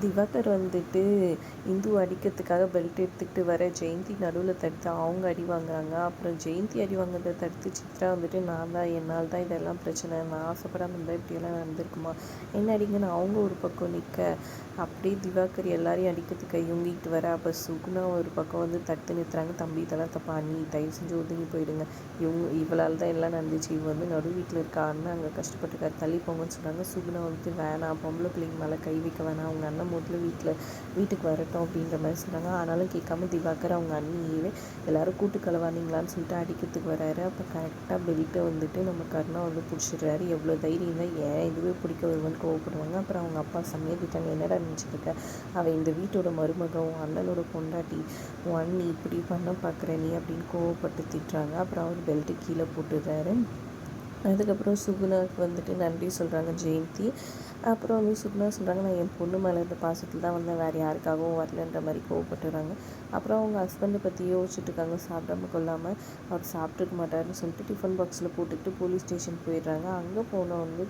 திவாகர் வந்துட்டு இந்து அடிக்கிறதுக்காக பெல்ட் எடுத்துக்கிட்டு வர ஜெயந்தி நடுவில் தடுத்து அவங்க அடி வாங்குறாங்க. அப்புறம் ஜெயந்தி அடி வாங்குறதை தடுத்து சித்ரா வந்துட்டு நான் தான் என்னால் தான் இதெல்லாம் பிரச்சனை, நான் ஆசைப்படாமல் இருந்தால் இப்படியெல்லாம் நடந்திருக்குமா, என்ன அடிங்கன்னு அவங்க ஒரு பக்கம் நிற்க, அப்படியே திவாகர் எல்லாரையும் அடிக்கிறதுக்கு இவங்கிட்டு வர, அப்போ சுகுணா ஒரு பக்கம் வந்து தடுத்து நிறுத்துறாங்க. தம்பி இதெல்லாம் தப்பா, நீ தயவு செஞ்சு ஒதுங்கி போயிடுங்க, இவளால் தான் எல்லாம் நடந்துச்சு, இவ வந்து நடு வீட்டில் இருக்கா, அண்ணன் அங்கே கஷ்டப்பட்டுருக்காரு, தள்ளி போங்கன்னு சொல்கிறாங்க. சுகுணா வந்துட்டு வேணாம், பொம்பளை பிள்ளைங்க மேலே கை வைக்க வேணாம், அவங்க அண்ணன் முதல்ல வீட்டுக்கு வரட்டும் அப்படின்ற மாதிரி சொல்கிறாங்க. ஆனாலும் கேட்காம திவாகர் அவங்க அண்ணியே எல்லோரும் கூட்டு கலவானீங்களான்னு சொல்லிட்டு அடிக்கிறதுக்கு வராரு. அப்போ கரெக்டாக பெல்ட்டை வந்துட்டு நம்ம கர்ணா வந்து பிடிச்சிடுறாரு. எவ்வளோ தைரியம் தான் ஏன் இதுவே பிடிக்க வருவான்னு கோவப்படுவாங்க. அப்புறம் அவங்க அப்பா சமையலிட்டாங்க, என்னடா நினச்சிருக்க, அவள் இந்த வீட்டோட மருமகம், அண்ணனோட பொண்டாட்டி, உன் அண்ணி இப்படி பண்ண பார்க்குற நீ அப்படின்னு கோவப்பட்டு திட்டுறாங்க. அப்புறம் அவர் பெல்ட்டு கீழே போட்டுடுறாரு. அதுக்கப்புறம் சுகுணாவுக்கு வந்துட்டு நன்றி சொல்கிறாங்க ஜெயந்தி. அப்புறம் வந்து சுகுணா சொல்கிறாங்க, நான் என் பொண்ணு மேலே இருந்த பாசத்தில் தான் வந்தேன், வேறு யாருக்காகவும் வரலன்ற மாதிரி கோவப்பட்டுறாங்க. அப்புறம் அவங்க ஹஸ்பண்டை பற்றி யோசிச்சுட்டு இருக்காங்க. சாப்பிடாம கொள்ளாமல் அவர் சாப்பிட்ருக்க மாட்டாருன்னு சொல்லிட்டு டிஃபன் பாக்ஸில் போட்டுக்கிட்டு போலீஸ் ஸ்டேஷன் போயிடுறாங்க. அங்கே போனால் வந்து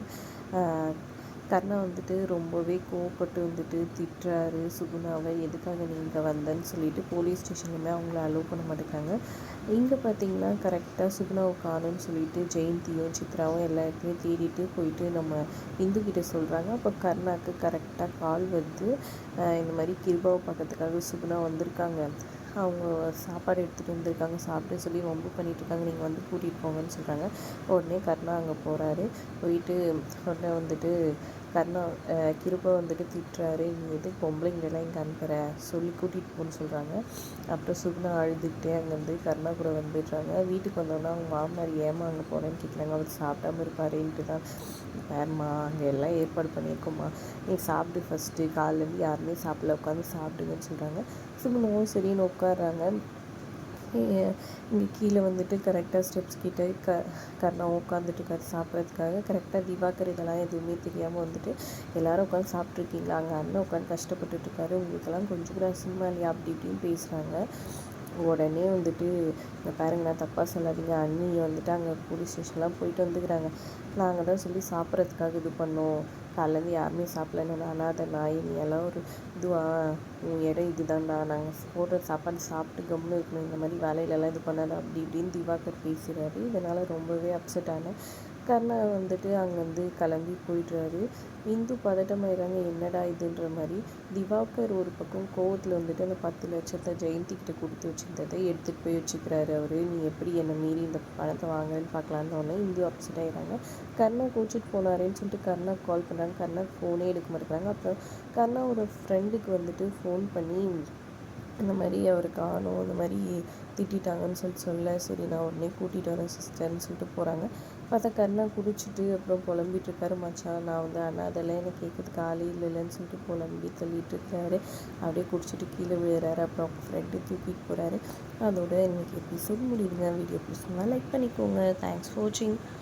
கர்ணா வந்துட்டு ரொம்பவே கோவப்பட்டு வந்துட்டு திட்டுறாரு சுகுணாவை, எதுக்காக நீ இங்கே வந்தேன்னு சொல்லிட்டு போலீஸ் ஸ்டேஷன்லையுமே அவங்கள அலோவ் பண்ண மாட்டேங்கிறாங்க. இங்கே பார்த்தீங்கன்னா கரெக்டாக சுகுணாவை காணும்னு சொல்லிட்டு ஜெயந்தியும் சித்ராவும் எல்லா இடத்துலையும் தேடிட்டு போயிட்டு நம்ம இந்துக்கிட்ட சொல்கிறாங்க. அப்போ கர்ணாவுக்கு கரெக்டாக கால் வந்து இந்த மாதிரி கிருபாவை பார்க்கறதுக்காக சுகுணா வந்திருக்காங்க, அவங்க சாப்பாடு எடுத்துகிட்டு வந்திருக்காங்க, சாப்பிட்டு சொல்லி ரொம்ப பண்ணிகிட்ருக்காங்க, நீங்கள் வந்து கூட்டிகிட்டு போங்கன்னு சொல்கிறாங்க. உடனே கர்ணா அங்கே போகிறாரு. போயிட்டு உடனே வந்துட்டு கர்ணா கிருபா வந்துட்டு திட்டுறாரு, நீ எது பொம்பளைங்களெல்லாம் இங்கே அனுப்புகிற சொல்லி கூட்டிகிட்டு போன்னு சொல்கிறாங்க. அப்புறம் சுகுணா அழுதுகிட்டே அங்கேருந்து கர்ணா கூட வந்துடுறாங்க. வீட்டுக்கு வந்தோன்னா அவங்க மாமனார் ஏமா அங்கே போகிறேன்னு கேட்குறாங்க. அவர் சாப்பிடாம இருப்பாருன்ட்டு தான், வேறுமா அங்கே எல்லாம் ஏற்பாடு பண்ணியிருக்கோம்மா, நீ சாப்பிட்டு ஃபஸ்ட்டு, காலையிலேருந்து யாருமே சாப்பிடல, உட்காந்து சாப்பிடுங்கன்னு சொல்கிறாங்க. சுகுணாவும் சரின்னு உட்காடுறாங்க. இங்கே கீழே வந்துட்டு கரெக்டாக ஸ்டெப்ஸ் கிட்டே கர்ணா உட்காந்துட்டு இருக்காரு சாப்பிட்றதுக்காக. கரெக்டாக திவாகர் இதெல்லாம் எதுவுமே தெரியாமல் வந்துட்டு எல்லோரும் உட்காந்து சாப்பிட்ருக்கீங்களா, அங்கே அண்ணன் உட்காந்து கஷ்டப்பட்டுருக்காரு, உங்களுக்கெல்லாம் கொஞ்சம் கூட அசிங்கமா இல்லையா அப்படி இப்படின்னு பேசுகிறாங்க. உடனே வந்துட்டு இந்த பாருங்க, நான் தப்பாக சொல்லாதீங்க, அண்ணி வந்துட்டு அங்கே போலீஸ் ஸ்டேஷன்லாம் போயிட்டு வந்துக்கிறாங்க, நாங்கள் தான் சொல்லி சாப்பிட்றதுக்காக இது பண்ணோம், காலையிலேருந்து யாருமே சாப்பிடலன்னு அனாதை நாய், நீ எல்லாம் ஒரு உன் இடம் இதுதான்டா, நாங்கள் போடுற சாப்பாடு சாப்பிட்டு கம்முன்னு இருக்கணும், இந்த மாதிரி வேலையிலலாம் இது பண்ணாது அப்படி இப்படின்னு திவாகர் பேசுகிறாரு. இதனால் ரொம்பவே அப்செட் ஆனேன். கர்ணா வந்துட்டு அங்கேருந்து கிளம்பி போயிடுறாரு. இந்து பதட்டமாயிடுறாங்க, என்னடா இதுன்ற மாதிரி. திவாகர் ஒரு பக்கம் கோவத்தில் வந்துட்டு அந்த 10 லட்சத்தை ஜெயந்திக்கிட்ட கொடுத்து வச்சுருந்ததை எடுத்துகிட்டு போய் வச்சுக்கிறாரு. அவர் நீ எப்படி என்னை மீறி இந்த பணத்தை வாங்குறேன்னு பார்க்கலான்னு உடனே இந்து அப்செட் ஆகிடுறாங்க. கர்ணா கோச்சிட்டு போனாரேன்னு சொல்லிட்டு கர்ணா கால் பண்ணுறாங்க. கர்ணா ஃபோனே எடுக்க மாட்டேங்கிறாங்க. அப்புறம் கர்ணாவோட ஃப்ரெண்டுக்கு வந்துட்டு ஃபோன் பண்ணி இந்த மாதிரி அவர் காணோம், இந்த மாதிரி திட்டாங்கன்னு சொல்ல, சரி நான் உடனே கூட்டிகிட்டு வரேன் சிஸ்டர்னு சொல்லிட்டு போகிறாங்க. பார்த்தா கர்ணா குடிச்சிட்டு அப்புறம் புலம்பிட்டு இருக்காரு, மச்சான் நான் வந்து அதெல்லாம் எனக்கு கேட்குறதுக்கு ஆளே இல்லைன்னு சொல்லிட்டு புலம்பி தள்ளிட்டு இருக்காரு. அப்படியே குடிச்சிட்டு கீழே விழுறாரு. அப்புறம் ஃப்ரெண்டு தூக்கிட்டு போகிறாரு. அதோட இன்றைக்கி எபிசோட் முடியுதுங்க. வீடியோ பிடிச்சிருந்தா லைக் பண்ணிக்கோங்க. தேங்க்ஸ் ஃபார் வாட்சிங்.